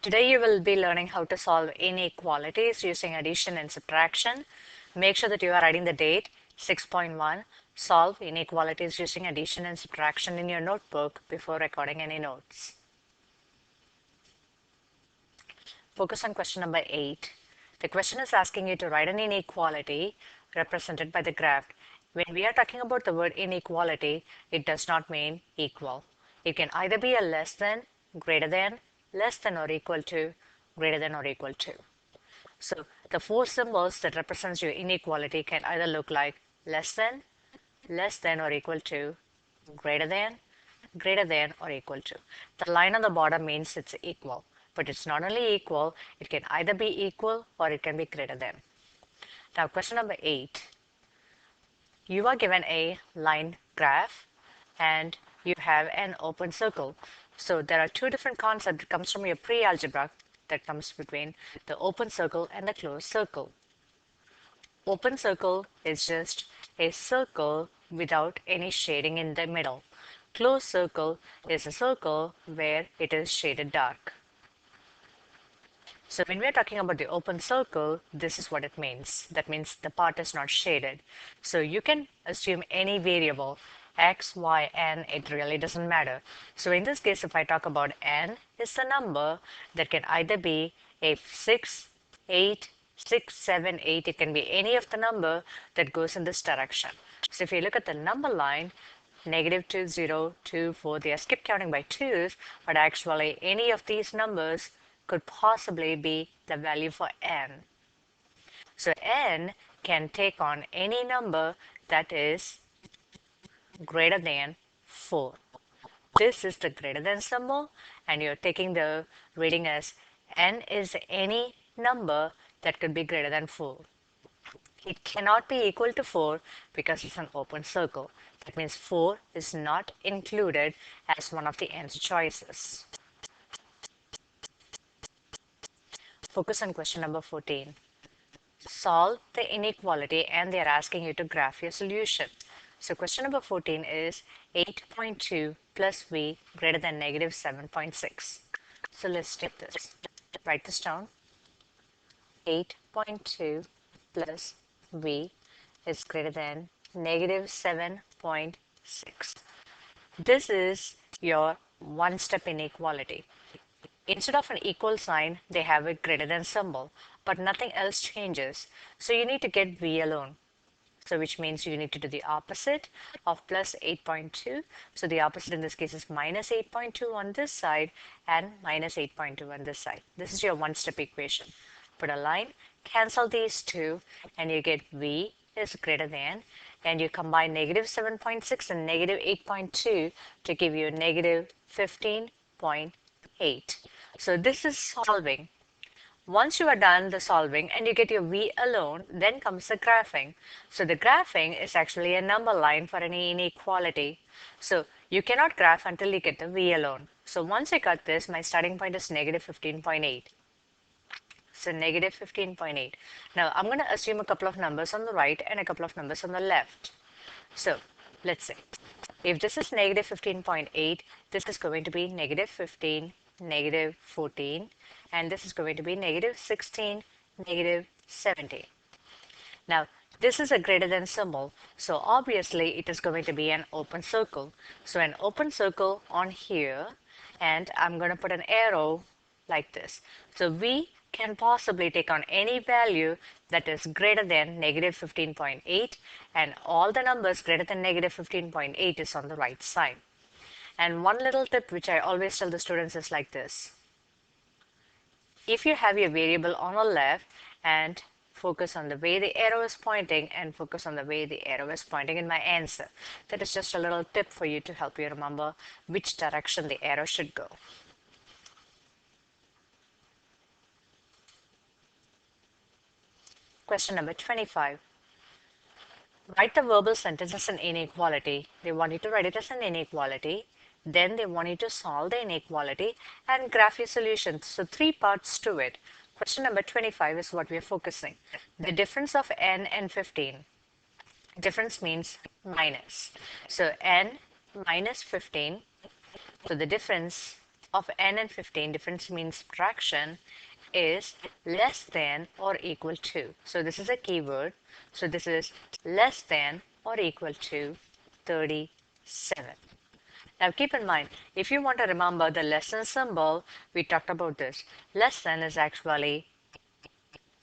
Today you will be learning how to solve inequalities using addition and subtraction. Make sure that you are writing the date 6.1. Solve inequalities using addition and subtraction in your notebook before recording any notes. Focus on question number 8. The question is asking you to write an inequality represented by the graph. When we are talking about the word inequality, it does not mean equal. It can either be a less than, greater than, less than or equal to, greater than or equal to. So the four symbols that represents your inequality can either look like less than or equal to, greater than or equal to. The line on the bottom means it's equal, but it's not only equal, it can either be equal or it can be greater than. Now question number 8. You are given a line graph and you have an open circle. So there are two different concepts that comes from your pre-algebra that comes between the open circle and the closed circle. Open circle is just a circle without any shading in the middle. Closed circle is a circle where it is shaded dark. So when we are talking about the open circle, this is what it means. That means the part is not shaded. So you can assume any variable, x, y, n, it really doesn't matter. So in this case, if I talk about n, is the number that can either be a 6, 8, 6, 7, 8. It can be any of the number that goes in this direction. So if you look at the number line, -2, 0, 2, 4, they are skip counting by 2's, but actually any of these numbers could possibly be the value for n. So n can take on any number that is greater than 4. This is the greater than symbol, and you're taking the reading as n is any number that could be greater than 4. It cannot be equal to 4 because it's an open circle. That means 4 is not included as one of the answer choices. Focus on question number 14. Solve the inequality and they're asking you to graph your solution. So question number 14 is 8.2 plus v greater than -7.6. So let's take this. Write this down. 8.2 plus v is greater than -7.6. This is your one-step inequality. Instead of an equal sign, they have a greater than symbol, but nothing else changes. So you need to get v alone. So which means you need to do the opposite of plus 8.2. So the opposite in this case is minus 8.2 on this side and minus 8.2 on this side. This is your one-step equation. Put a line, cancel these two, and you get v is greater than, and you combine -7.6 and -8.2 to give you -15.8. So this is solving. Once you are done the solving and you get your v alone, then comes the graphing. So the graphing is actually a number line for any inequality. So you cannot graph until you get the v alone. So once I cut this, my starting point is -15.8. So -15.8. Now I'm going to assume a couple of numbers on the right and a couple of numbers on the left. So let's say if this is -15.8, this is going to be -15, -14, and this is going to be -16, -17. Now this is a greater than symbol, so obviously it is going to be an open circle. So an open circle on here, and I'm going to put an arrow like this. So v can possibly take on any value that is greater than -15.8, and all the numbers greater than -15.8 is on the right side. And one little tip which I always tell the students is like this. If you have your variable on the left and focus on the way the arrow is pointing and focus on the way the arrow is pointing in my answer. That is just a little tip for you to help you remember which direction the arrow should go. Question number 25. Write the verbal sentence as an inequality. They want you to write it as an inequality. Then they want you to solve the inequality and graph your solutions. So 3 parts to it. Question number 25 is what we are focusing. The difference of n and 15. Difference means minus. So n minus 15. So the difference of n and 15, difference means subtraction, is less than or equal to. So this is a keyword. So this is less than or equal to 37. Now keep in mind, if you want to remember the less than symbol, we talked about this. Less than is actually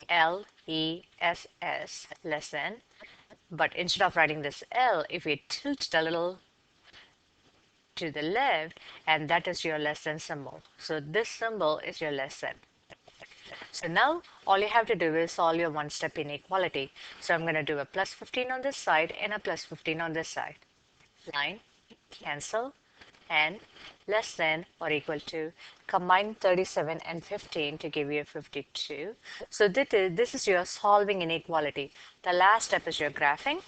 LESS, less than. But instead of writing this L, if we tilt it a little to the left, and that is your less than symbol. So this symbol is your less than. So now all you have to do is solve your one-step inequality. So I'm going to do a plus 15 on this side and a plus 15 on this side. Line, cancel, and less than or equal to, combine 37 and 15 to give you 52. So this is your solving inequality. The last step is your graphing.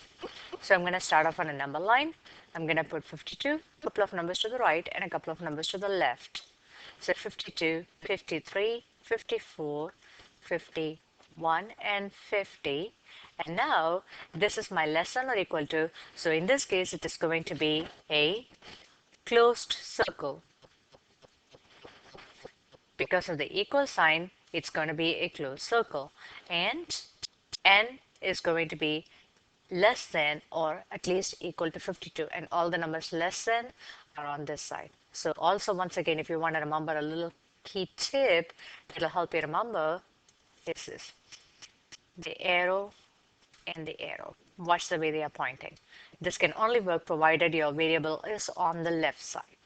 So I'm going to start off on a number line. I'm going to put 52, a couple of numbers to the right and a couple of numbers to the left. So 52, 53, 54, 51, and 50. And now this is my less than or equal to. So in this case, it is going to be a closed circle. Because of the equal sign, it's going to be a closed circle. And n is going to be less than or at least equal to 52, and all the numbers less than are on this side. So also, once again, if you want to remember a little key tip that'll help you remember, is this: the arrow and the arrow. Watch the way they are pointing. This can only work provided your variable is on the left side.